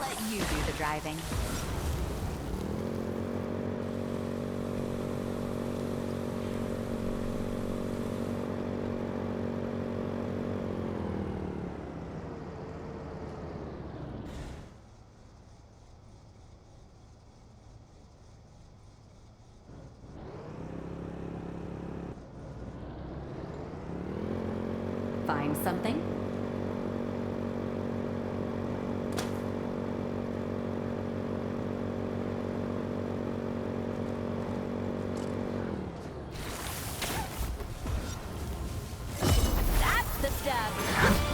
let you do the driving. Find something? That's the stuff!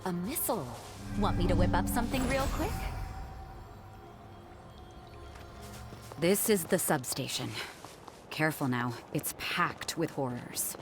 A missile. Want me to whip up something real quick? This is the substation. Careful now, it's packed with horrors.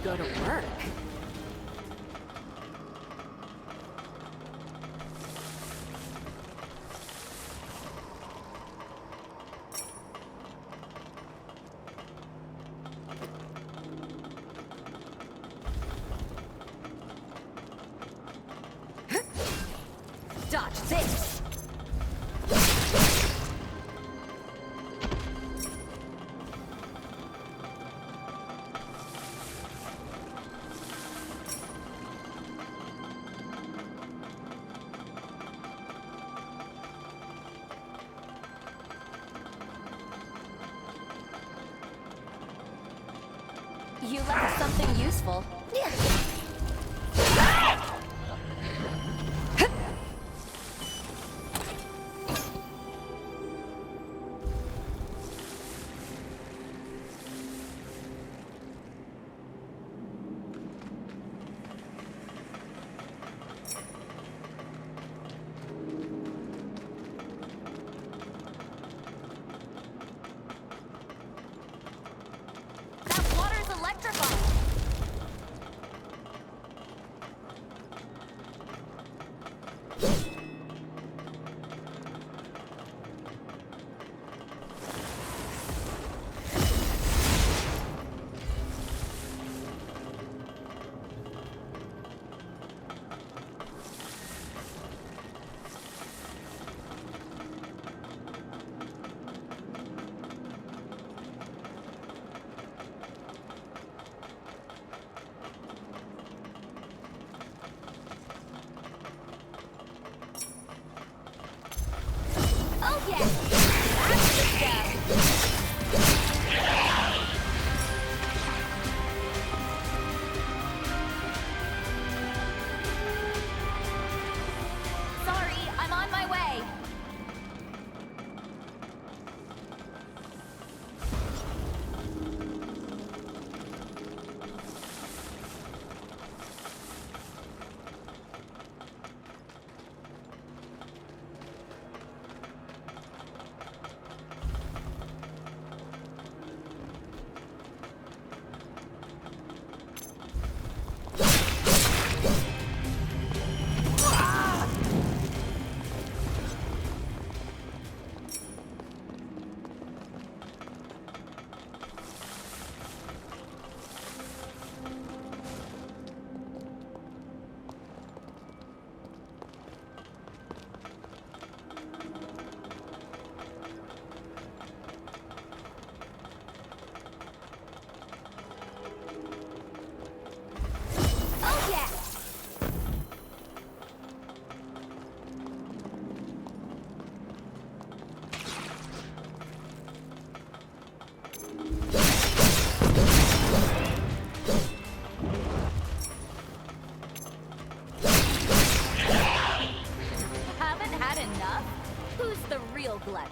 Go to work. Dodge this. You left something useful. blood.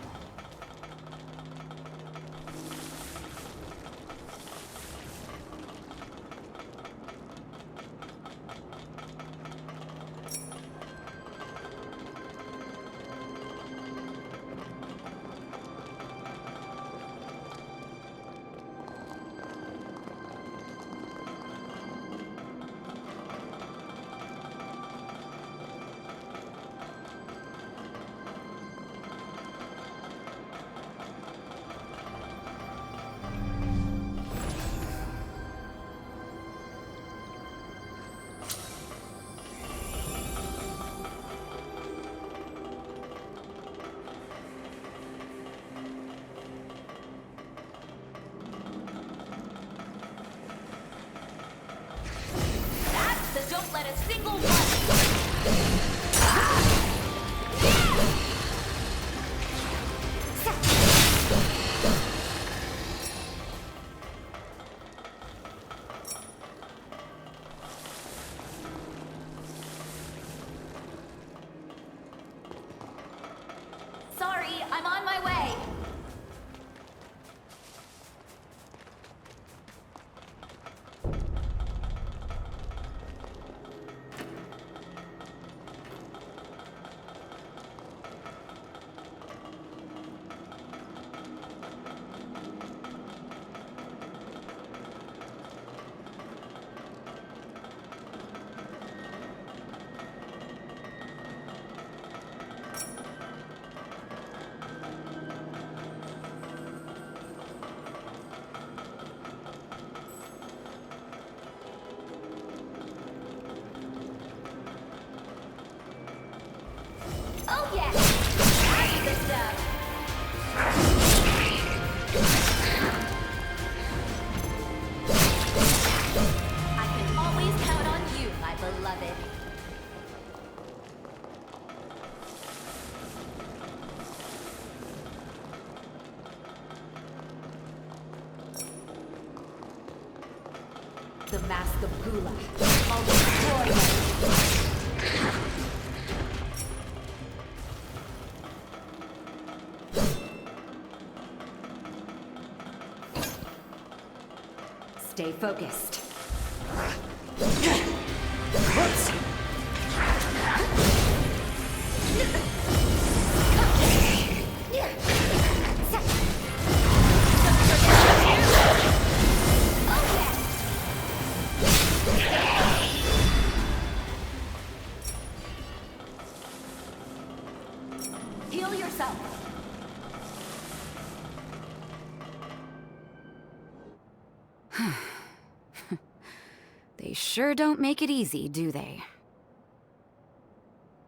Don't let a single one. Sorry, I'm on my way. Oh yeah! That's the stuff! I can always count on you, my beloved. The Mask of Gula. I'll destroy them. Stay focused. Heal yourself. They sure don't make it easy, do they?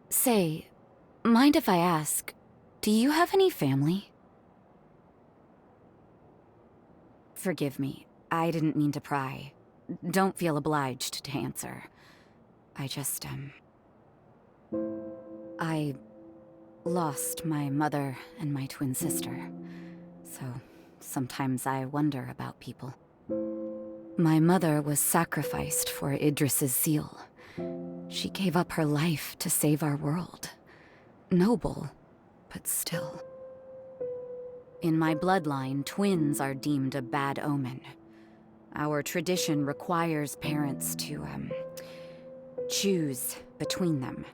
Say, mind if I ask, do you have any family? Forgive me, I didn't mean to pry. Don't feel obliged to answer. I just, I lost my mother and my twin sister, so sometimes I wonder about people. My mother was sacrificed for Idris's seal. She gave up her life to save our world. Noble, but still. In my bloodline, twins are deemed a bad omen. Our tradition requires parents to, choose between them.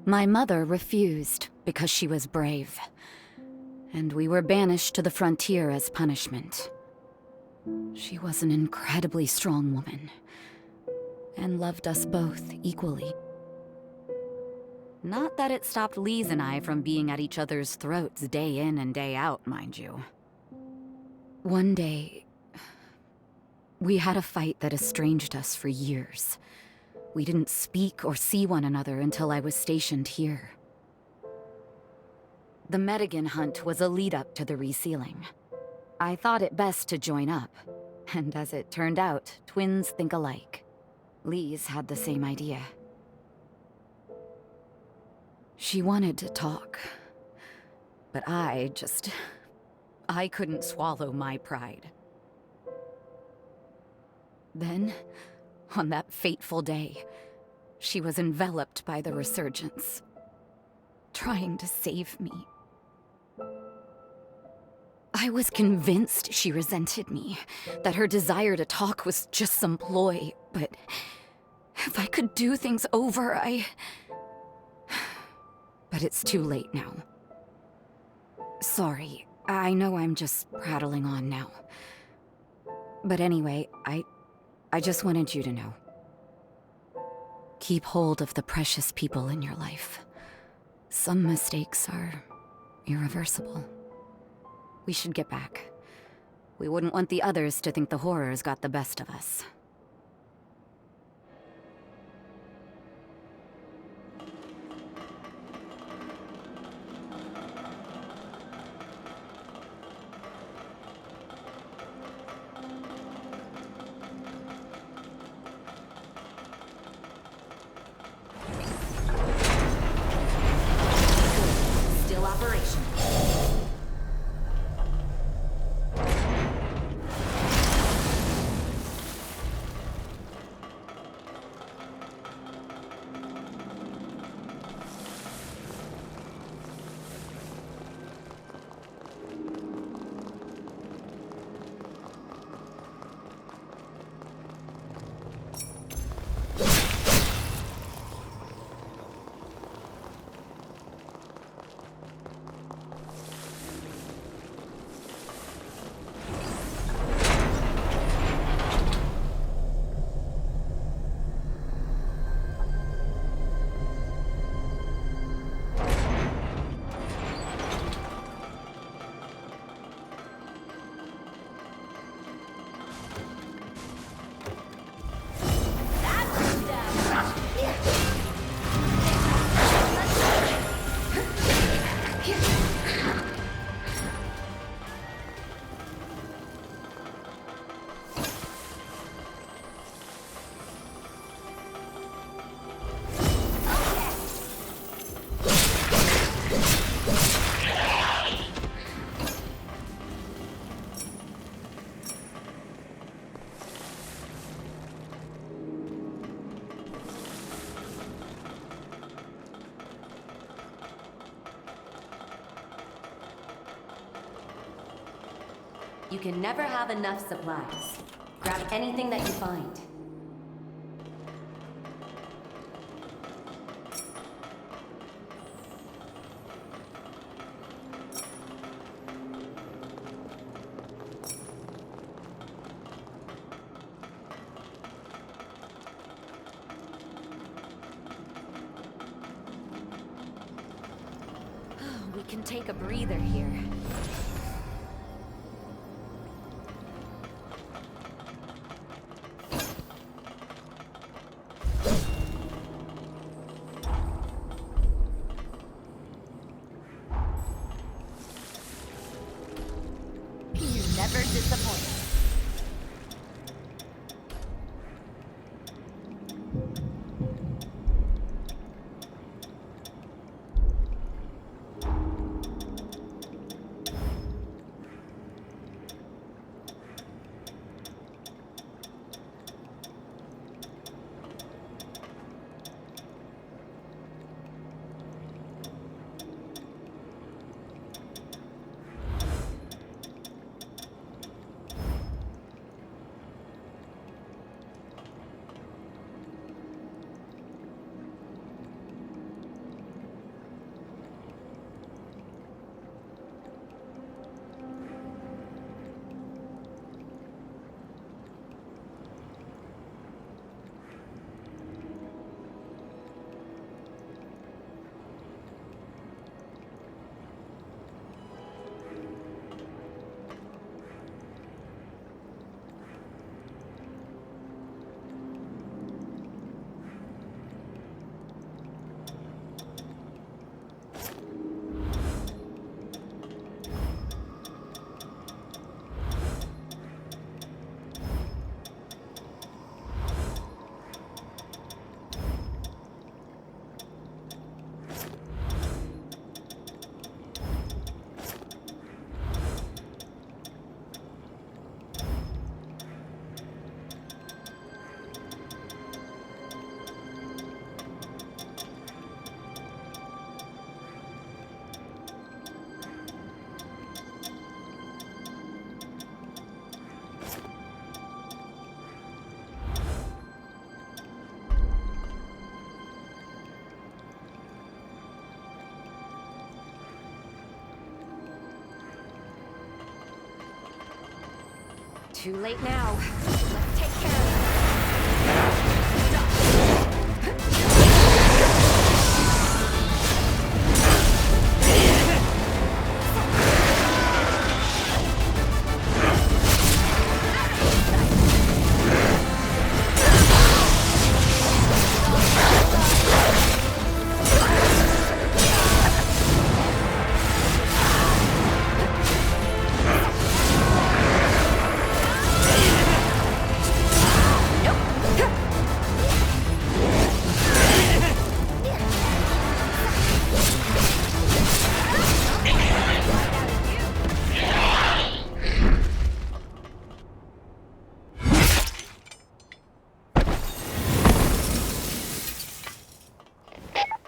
My mother refused because she was brave, and we were banished to the frontier as punishment. She was an incredibly strong woman, and loved us both equally. Not that it stopped Lise and I from being at each other's throats day in and day out, mind you. One day, we had a fight that estranged us for years. We didn't speak or see one another until I was stationed here. The Medigan hunt was a lead-up to the resealing. I thought it best to join up, and as it turned out, twins think alike. Lise had the same idea. She wanted to talk, but I couldn't swallow my pride. Then, on that fateful day, she was enveloped by the resurgence, trying to save me. I was convinced she resented me, that her desire to talk was just some ploy, but if I could do things over, But it's too late now. Sorry, I know I'm just prattling on now. But anyway, I just wanted you to know. Keep hold of the precious people in your life. Some mistakes are irreversible. We should get back. We wouldn't want the others to think the horrors got the best of us. Still operational. You can never have enough supplies. Grab anything that you find. We can take a breather here. Never disappoint. Too late now. Let's take care of it.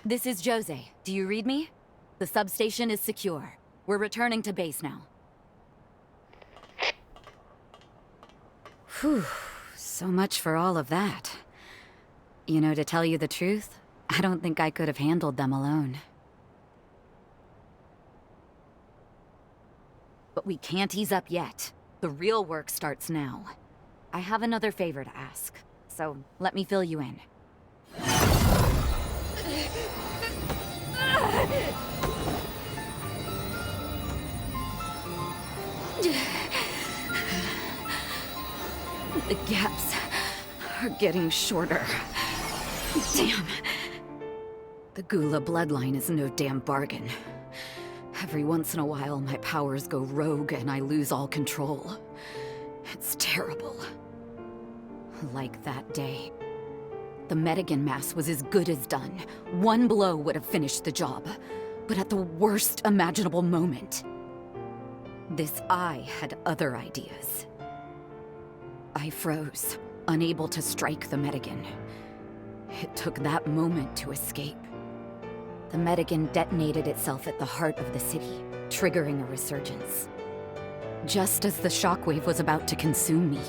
This is Jose. Do you read me? The substation is secure. We're returning to base now. Whew. So much for all of that. You know, to tell you the truth, I don't think I could have handled them alone. But we can't ease up yet. The real work starts now. I have another favor to ask, so let me fill you in. The gaps are getting shorter. Damn. The Gula bloodline is no damn bargain. Every once in a while, my powers go rogue and I lose all control. It's terrible. Like that day. The Medigan mass was as good as done. One blow would have finished the job. But at the worst imaginable moment, this eye had other ideas. I froze, unable to strike the Medigan. It took that moment to escape. The Medigan detonated itself at the heart of the city, triggering a resurgence. Just as the shockwave was about to consume me,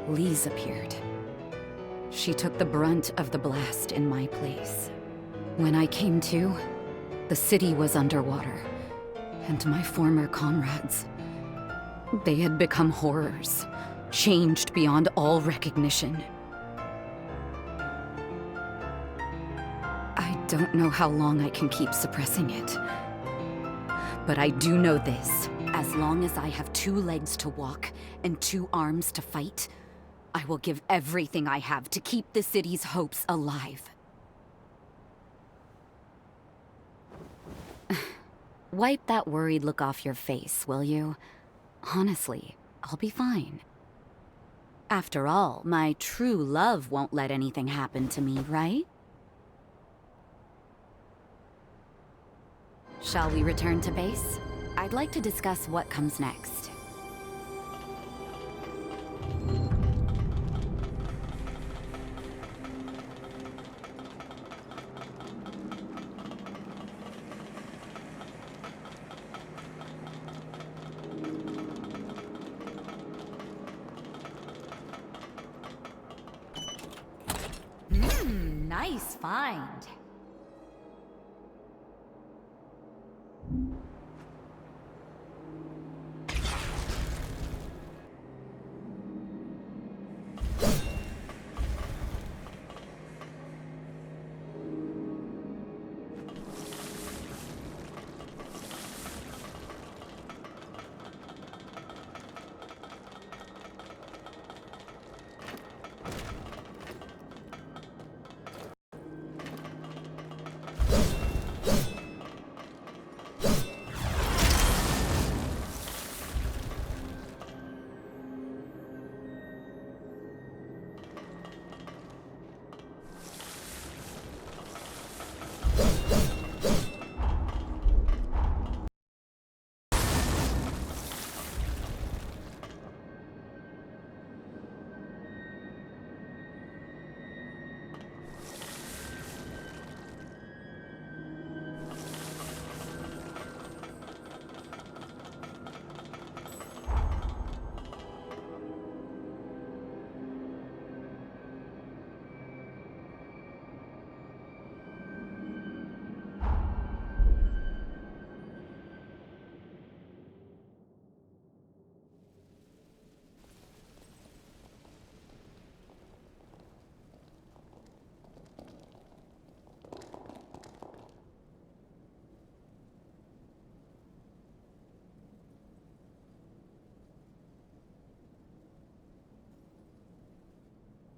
Lise appeared. She took the brunt of the blast in my place. When I came to, the city was underwater, and my former comrades, they had become horrors, changed beyond all recognition. I don't know how long I can keep suppressing it, but I do know this. As long as I have 2 legs to walk and 2 arms to fight, I will give everything I have to keep the city's hopes alive. Wipe that worried look off your face, will you? Honestly, I'll be fine. After all, my true love won't let anything happen to me, right? Shall we return to base? I'd like to discuss what comes next. Nice find.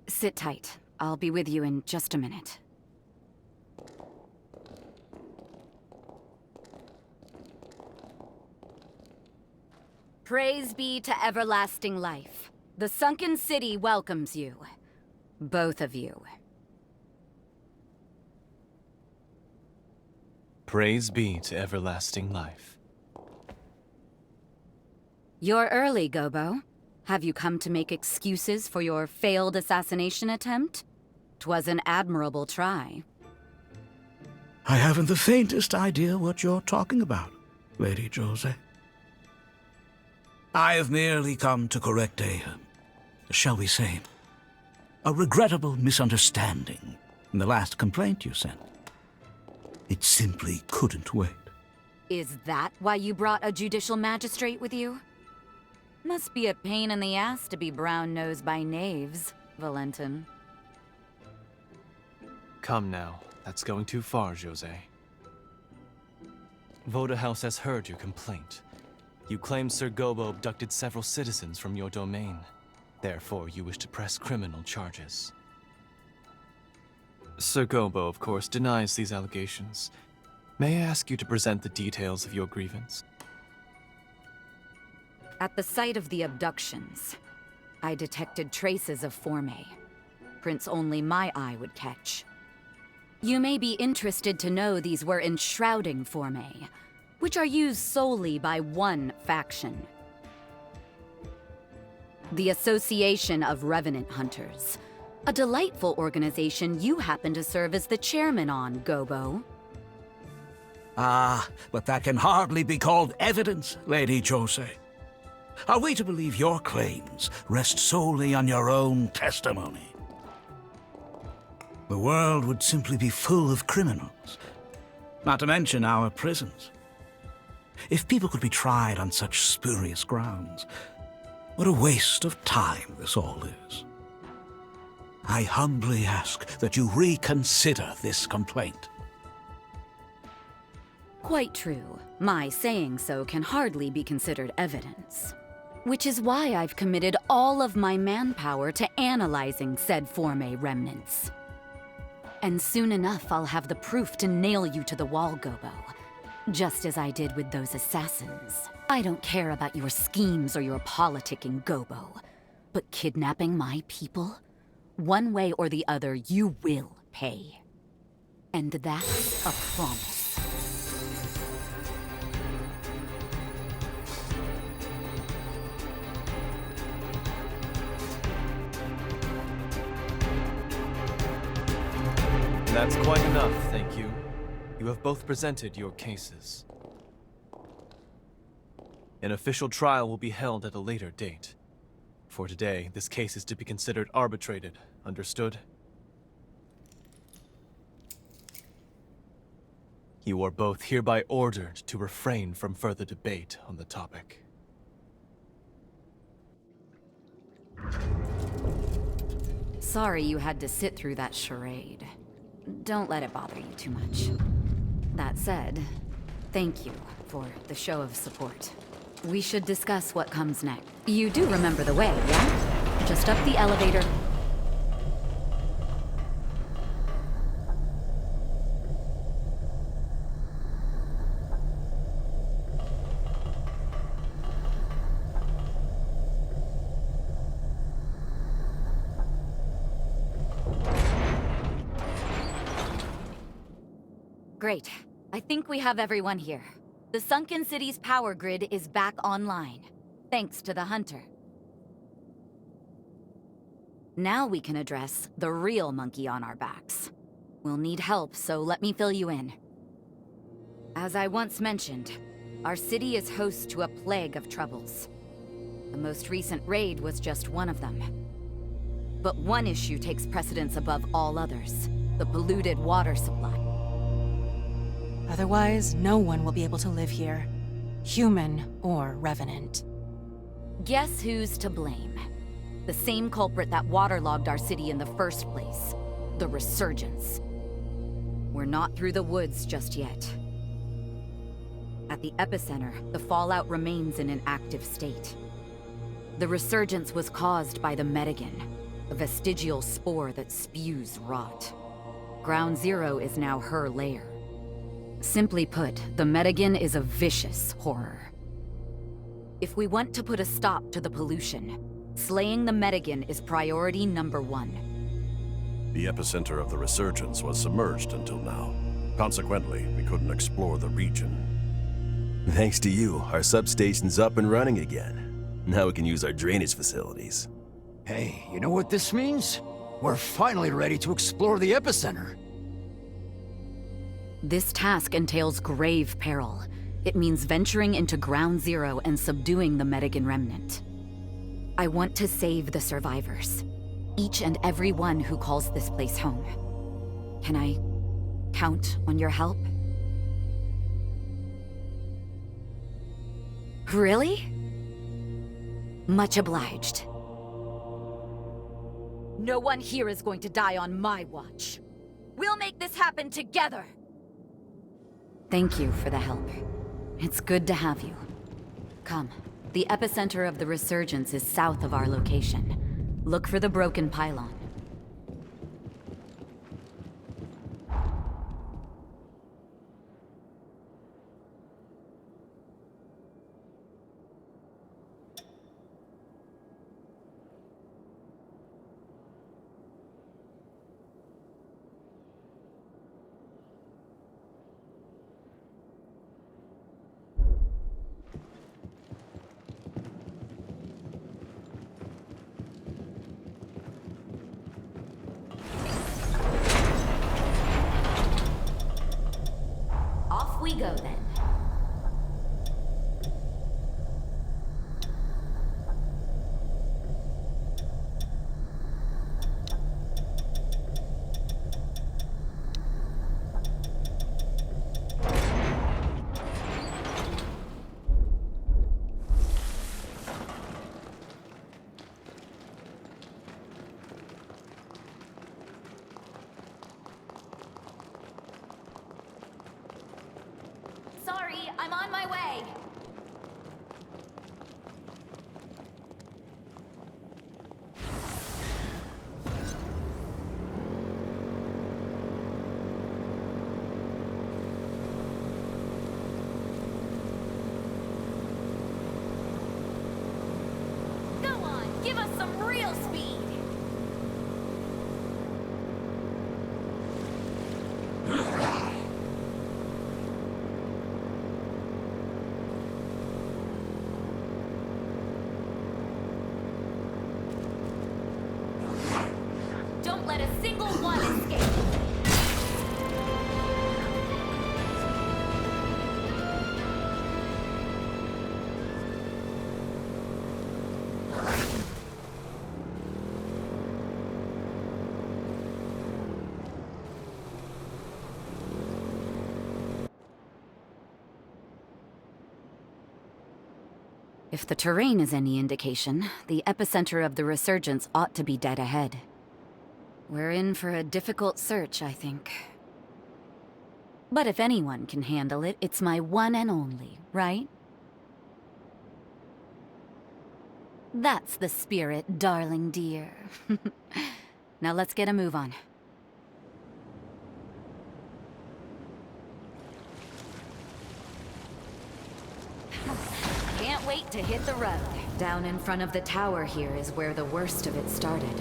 Sit tight. I'll be with you in just a minute. Praise be to everlasting life. The sunken city welcomes you. Both of you. Praise be to everlasting life. You're early, Gobo. Have you come to make excuses for your failed assassination attempt? 'Twas an admirable try. I haven't the faintest idea what you're talking about, Lady Jose. I have merely come to correct shall we say, a regrettable misunderstanding in the last complaint you sent. It simply couldn't wait. Is that why you brought a judicial magistrate with you? Must be a pain in the ass to be brown-nosed by knaves, Valentin. Come now, that's going too far, Jose. Voda House has heard your complaint. You claim Sir Gobo abducted several citizens from your domain. Therefore, you wish to press criminal charges. Sir Gobo, of course, denies these allegations. May I ask you to present the details of your grievance? At the site of the abductions, I detected traces of Forme. Prints only my eye would catch. You may be interested to know these were enshrouding Forme, which are used solely by one faction. The Association of Revenant Hunters. A delightful organization you happen to serve as the chairman on, Gobo. Ah, but that can hardly be called evidence, Lady Jose. Are we to believe your claims rest solely on your own testimony? The world would simply be full of criminals, not to mention our prisons. If people could be tried on such spurious grounds, what a waste of time this all is. I humbly ask that you reconsider this complaint. Quite true. My saying so can hardly be considered evidence. Which is why I've committed all of my manpower to analyzing said Forme remnants. And soon enough, I'll have the proof to nail you to the wall, Gobo. Just as I did with those assassins. I don't care about your schemes or your politicking, Gobo. But kidnapping my people? One way or the other, you will pay. And that's a promise. That's quite enough, thank you. You have both presented your cases. An official trial will be held at a later date. For today, this case is to be considered arbitrated. Understood? You are both hereby ordered to refrain from further debate on the topic. Sorry you had to sit through that charade. Don't let it bother you too much. That said, thank you for the show of support. We should discuss what comes next. You do remember the way, yeah? Just up the elevator. Great. I think we have everyone here. The sunken city's power grid is back online, thanks to the Hunter. Now we can address the real monkey on our backs. We'll need help, so let me fill you in. As I once mentioned, our city is host to a plague of troubles. The most recent raid was just one of them. But one issue takes precedence above all others: the polluted water supply. Otherwise, no one will be able to live here. Human or Revenant. Guess who's to blame? The same culprit that waterlogged our city in the first place. The Resurgence. We're not through the woods just yet. At the epicenter, the fallout remains in an active state. The Resurgence was caused by the Medigan, a vestigial spore that spews rot. Ground Zero is now her lair. Simply put, the Medigan is a vicious horror. If we want to put a stop to the pollution, slaying the Medigan is priority number 1. The epicenter of the resurgence was submerged until now. Consequently, we couldn't explore the region. Thanks to you, our substation's up and running again. Now we can use our drainage facilities. Hey, you know what this means? We're finally ready to explore the epicenter. This task entails grave peril. It means venturing into Ground Zero and subduing the Medigan remnant. I want to save the survivors. Each and every one who calls this place home. Can I count on your help? Really? Much obliged. No one here is going to die on my watch. We'll make this happen together! Thank you for the help. It's good to have you. Come. The epicenter of the resurgence is south of our location. Look for the broken pylon. Off we go then. Sorry, I'm on my way. Go on, give us some real speed. Don't let a single one escape. If the terrain is any indication, the epicenter of the resurgence ought to be dead ahead. We're in for a difficult search, I think. But if anyone can handle it, it's my one and only, right? That's the spirit, darling dear. Now let's get a move on. Can't wait to hit the road. Down in front of the tower here is where the worst of it started.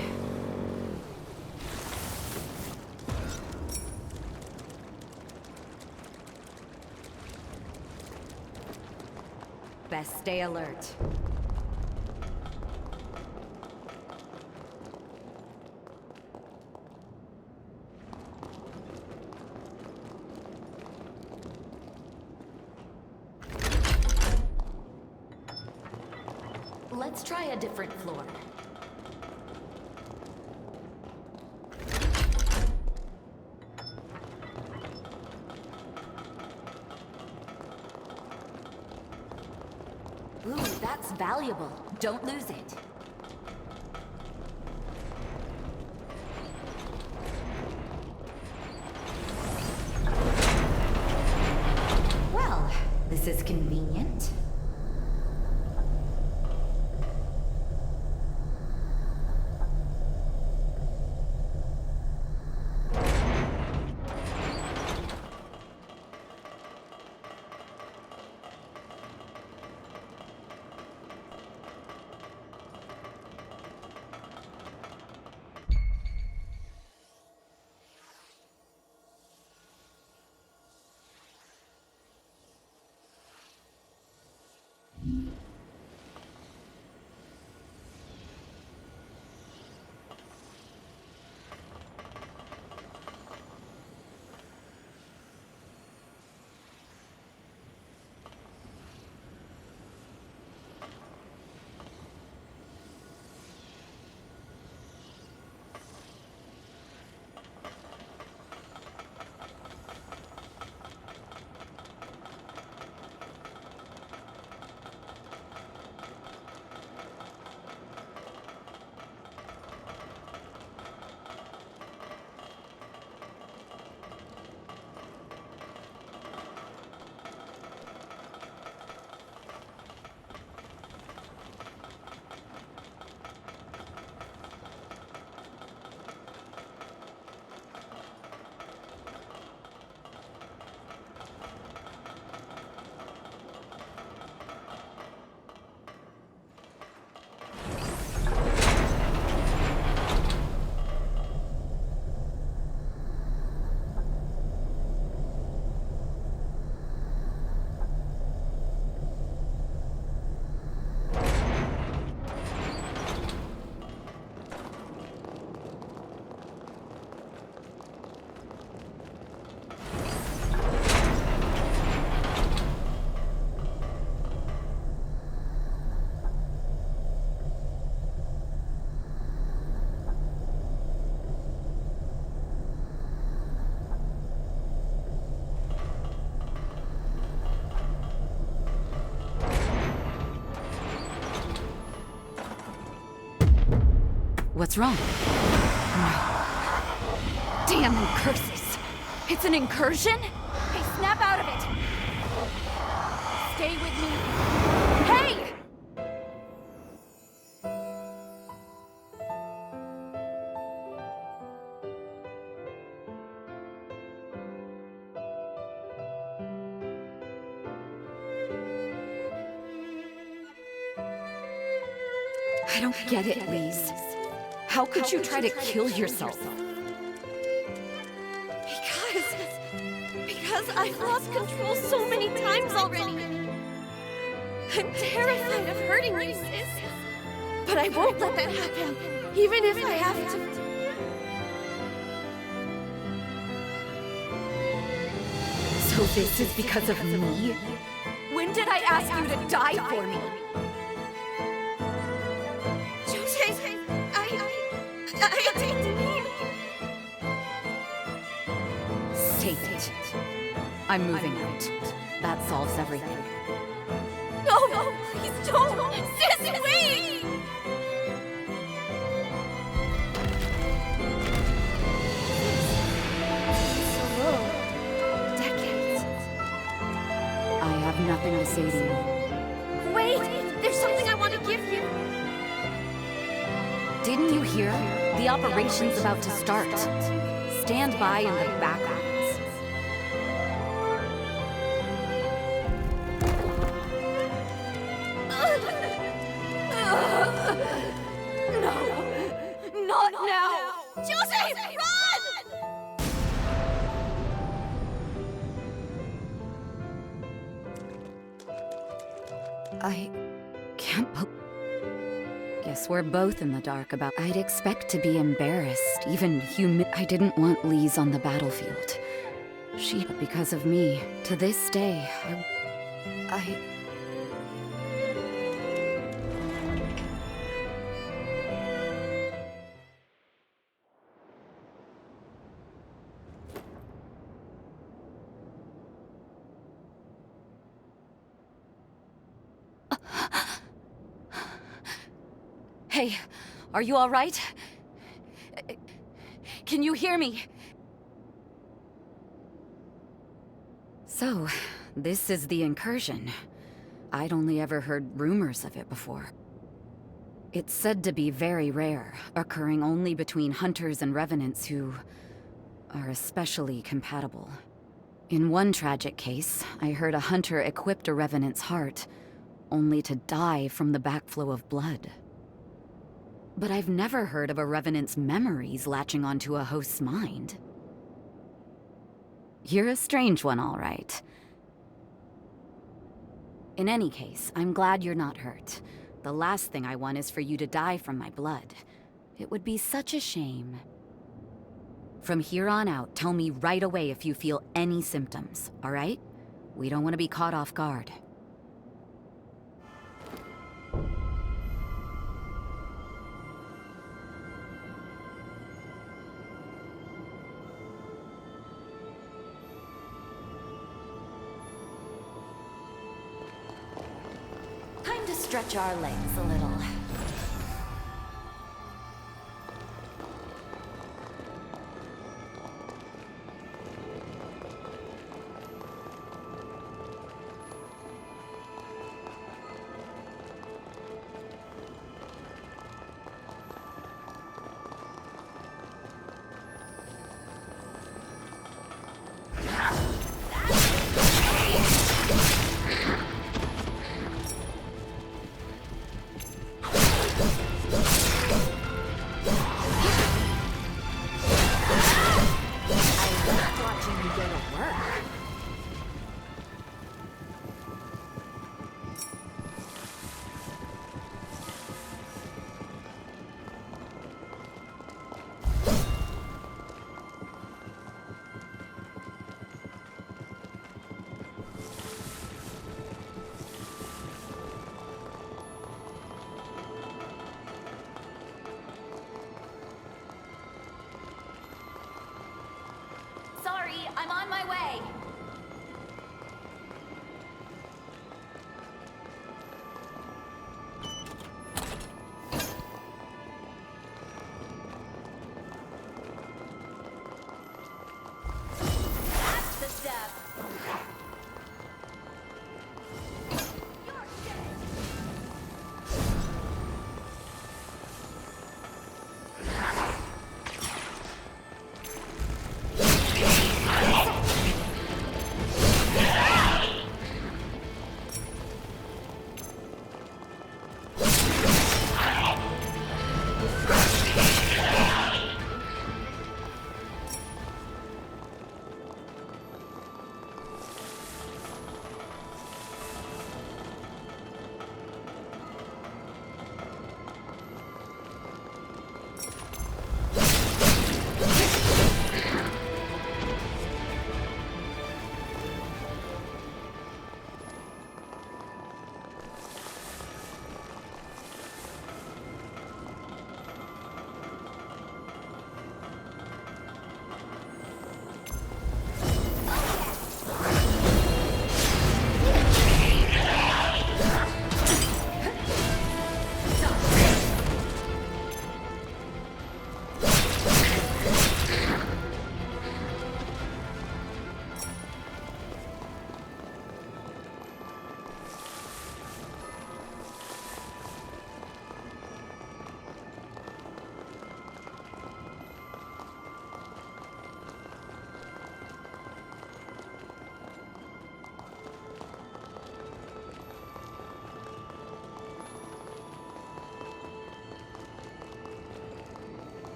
Best stay alert. Let's try a different floor. Ooh, that's valuable. Don't lose it. Well, this is convenient. What's wrong? No. Damn curses! It's an incursion? Hey, snap out of it! Stay with me! Hey! I don't get it, Lise. How could you try to kill yourself? Because I've lost control so many times already. I'm terrified of hurting you, sis. But I won't let that happen, even if I have to. So this is because of me? When did I ask you to die for me? I didn't mean... Take it. I'm moving out. That solves everything. No, please don't! Sis, wait! Decades. I have nothing to say to you. Wait! There's something I want to give you! Didn't you hear? The operation's about to start. Stand by in the backgrounds. No! Not now! Jose, run! I can't believe... Guess we're both in the dark about... I'd expect to be embarrassed, even I didn't want Lise on the battlefield. But because of me, to this day, Hey, are you all right? Can you hear me? So, this is the incursion. I'd only ever heard rumors of it before. It's said to be very rare, occurring only between hunters and revenants who are especially compatible. In one tragic case, I heard a hunter equipped a revenant's heart, only to die from the backflow of blood. But I've never heard of a revenant's memories latching onto a host's mind. You're a strange one, all right. In any case, I'm glad you're not hurt. The last thing I want is for you to die from my blood. It would be such a shame. From here on out, tell me right away if you feel any symptoms, all right? We don't want to be caught off guard. Stretch our legs a little.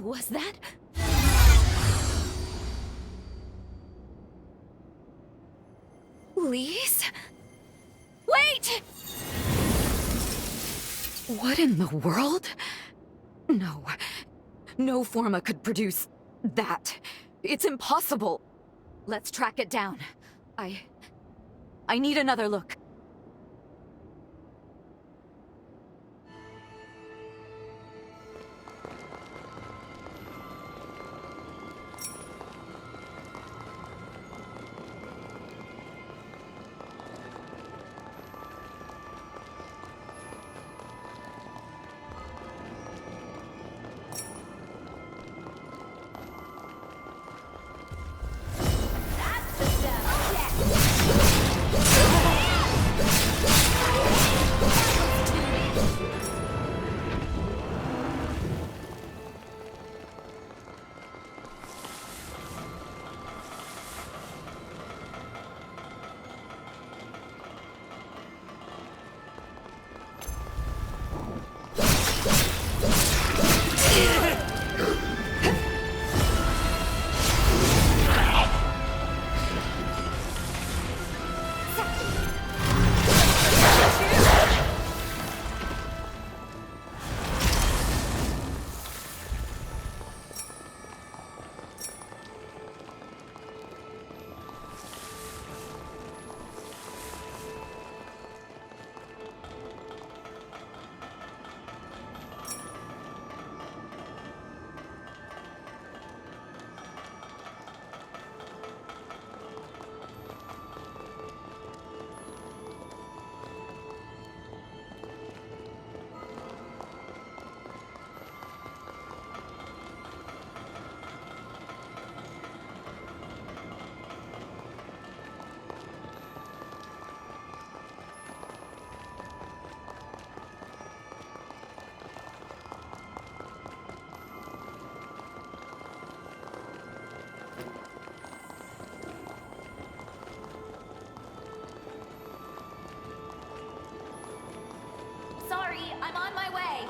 Was that? Lise? Wait! What in the world? No. No Forma could produce that. It's impossible. Let's track it down. I need another look. Sorry, I'm on my way.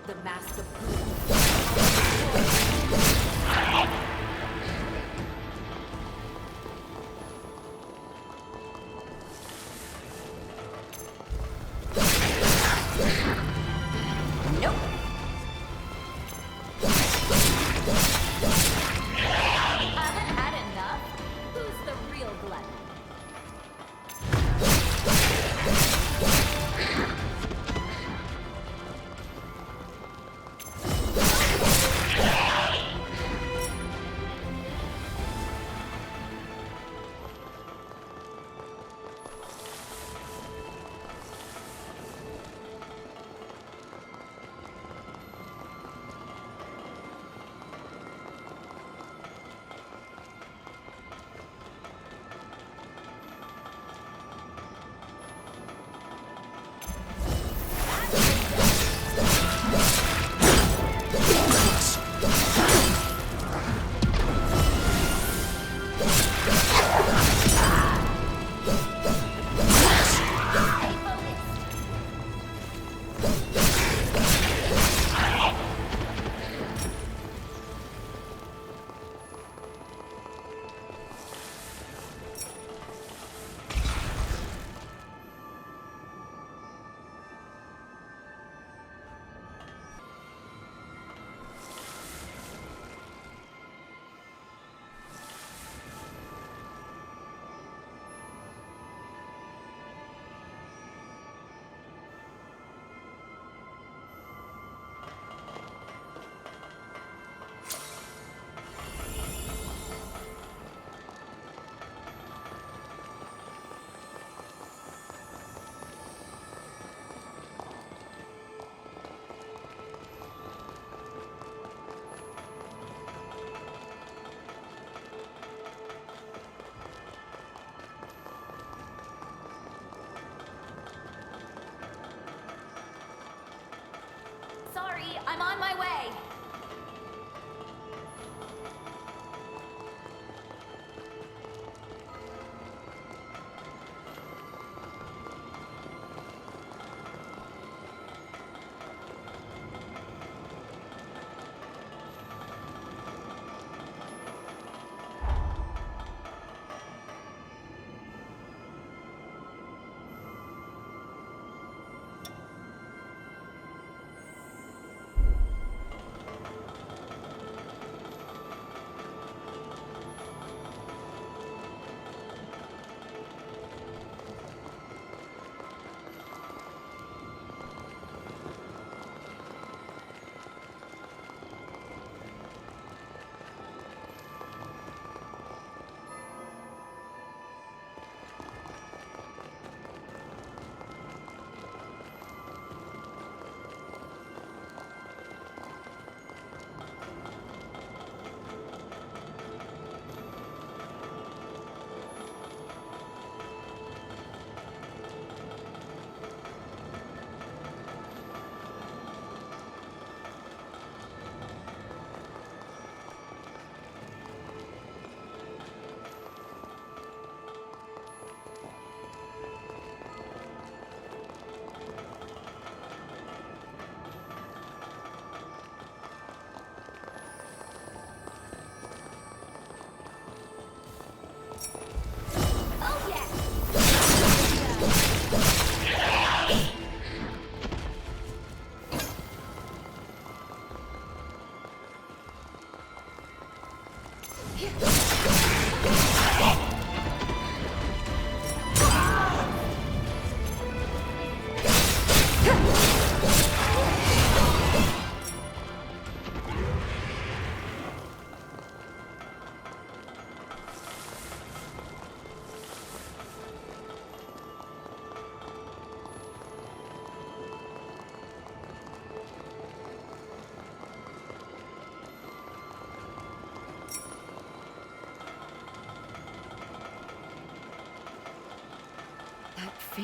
The mask of Nope. Haven't had enough? Who's the real glutton?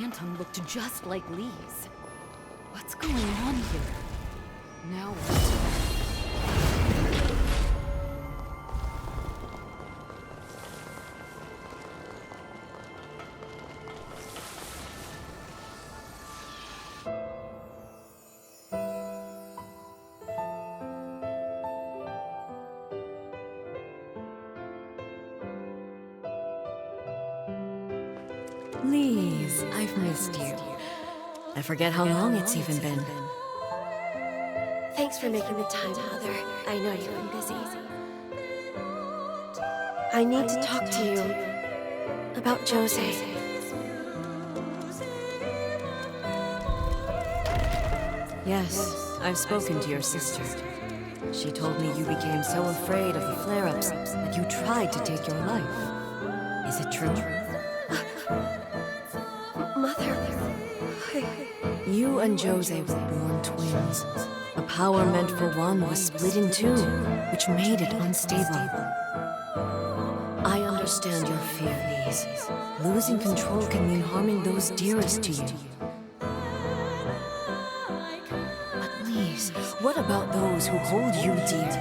phantom looked just like Lee's. What's going on here? Now what? Please, I've missed you. I forget how long it's even been. Thanks for making the time, Mother. I know you've been busy. I need to talk to you about Jose. Yes, I've spoken to your sister. She told me you became so afraid of the flare-ups that you tried to take your life. Is it true? Mother... You and Jose were born twins. The power meant for one was split in two, which made it unstable. I understand your fear, Lise. Losing control can mean harming those dearest to you. But Lise, what about those who hold you dear?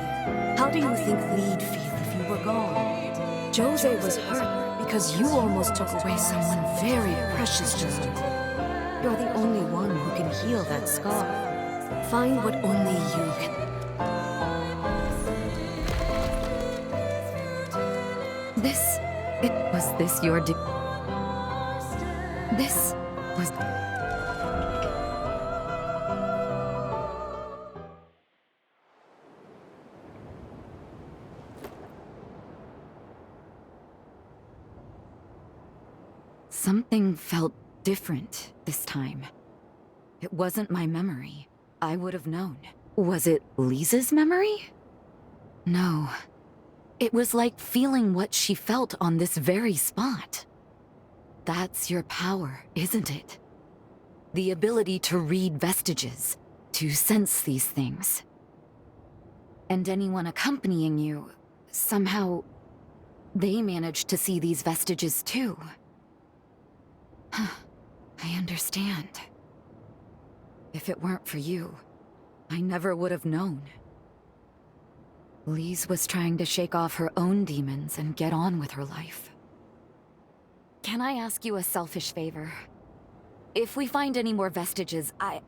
How do you think Lee'd feel if you were gone? Jose was hurt because you almost took away someone very precious to her. You're the only one who can heal that scar. Find what only you can. Was this your This was... Something felt different this time. It wasn't my memory. I would have known. Was it Lisa's memory? No. It was like feeling what she felt on this very spot. That's your power, isn't it? The ability to read vestiges, to sense these things. And anyone accompanying you, somehow, they managed to see these vestiges too. I understand. If it weren't for you, I never would have known. Lise was trying to shake off her own demons and get on with her life. Can I ask you a selfish favor? If we find any more vestiges, I'd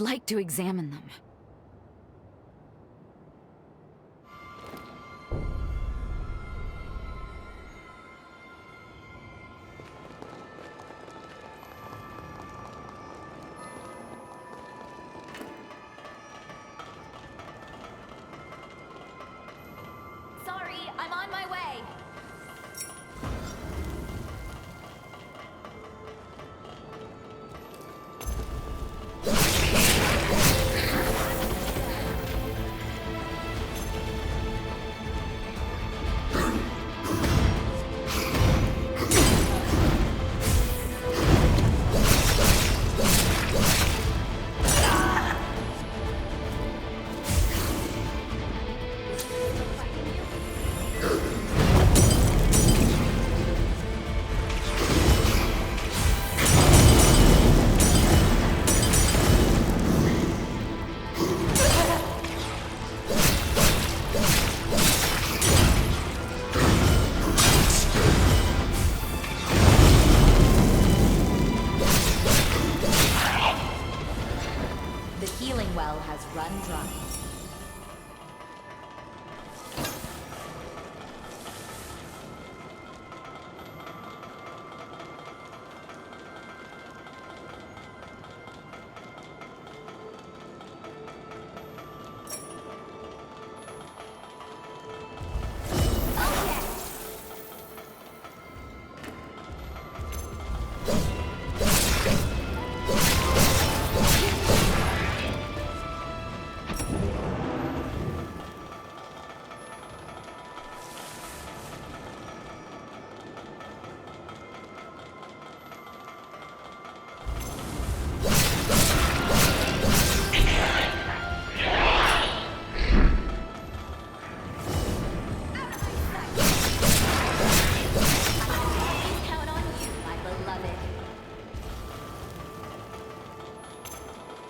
like to examine them. I'm on my way.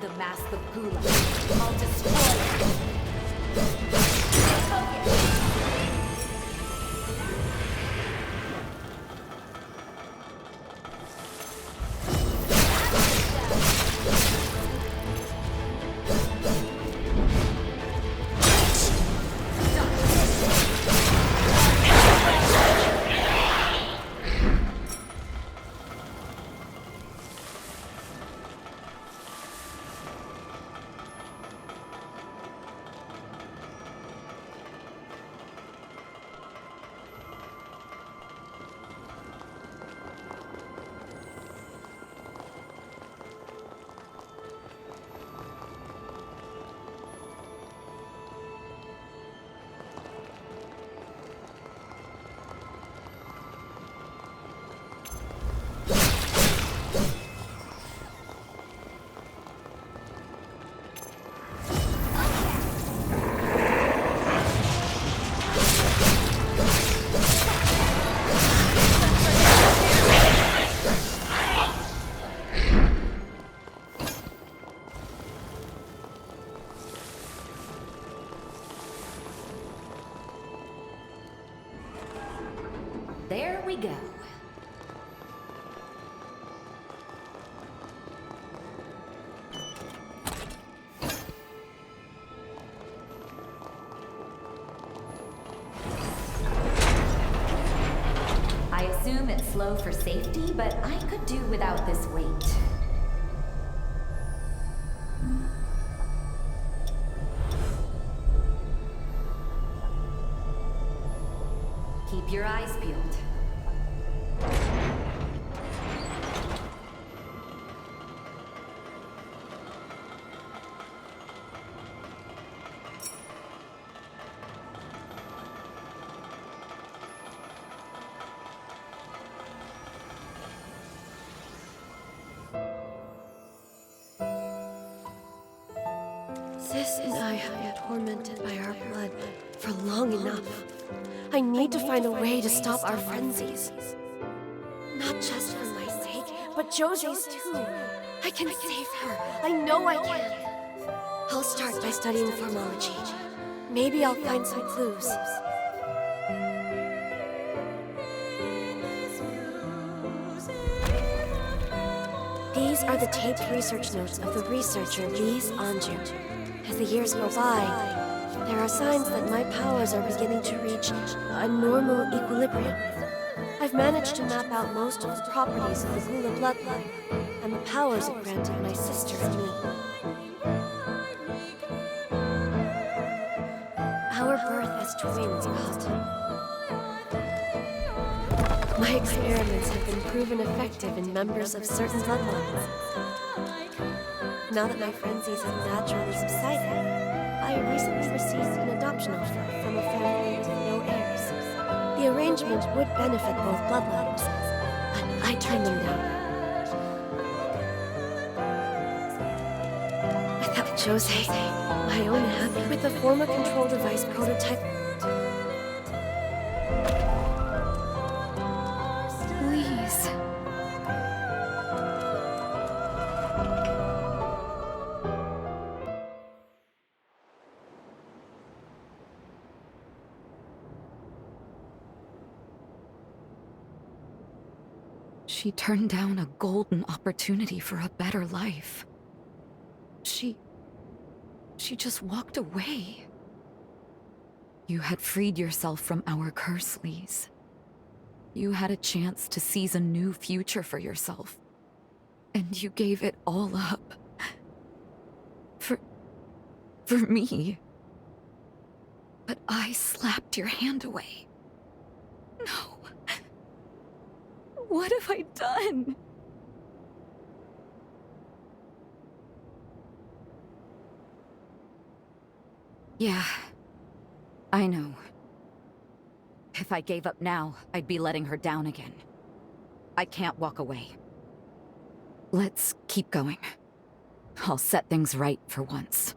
The mask of Gulag. I'll destroy it. Stay focused. There we go. I assume it's slow for safety, but I could do without this weight. Keep your eyes peeled. Sis and I have been tormented by our blood for long enough. I need to find a way to stop our frenzies. Not just for my sake, but Jose's too. I can save her. I know I can. I'll start by studying formology. Maybe I'll find some clues. These are the taped research notes of the researcher Lise Anjou. As the years go by, there are signs that my powers are beginning to reach a normal equilibrium. I've managed to map out most of the properties of the Gula bloodline and the powers it granted my sister and me. Our birth as twins, God. My experiments have been proven effective in members of certain bloodlines. Now that my frenzies have naturally subsided, I recently received an adoption offer from a family with no heirs. The arrangement would benefit both bloodlines, but I turned them down. Without Jose, my own app, with the former control device prototype. Please. She turned down a golden opportunity for a better life. She just walked away. You had freed yourself from our curse, Lise. You had a chance to seize a new future for yourself. And you gave it all up. For me. But I slapped your hand away. No. What have I done? Yeah, I know. If I gave up now, I'd be letting her down again. I can't walk away. Let's keep going. I'll set things right for once.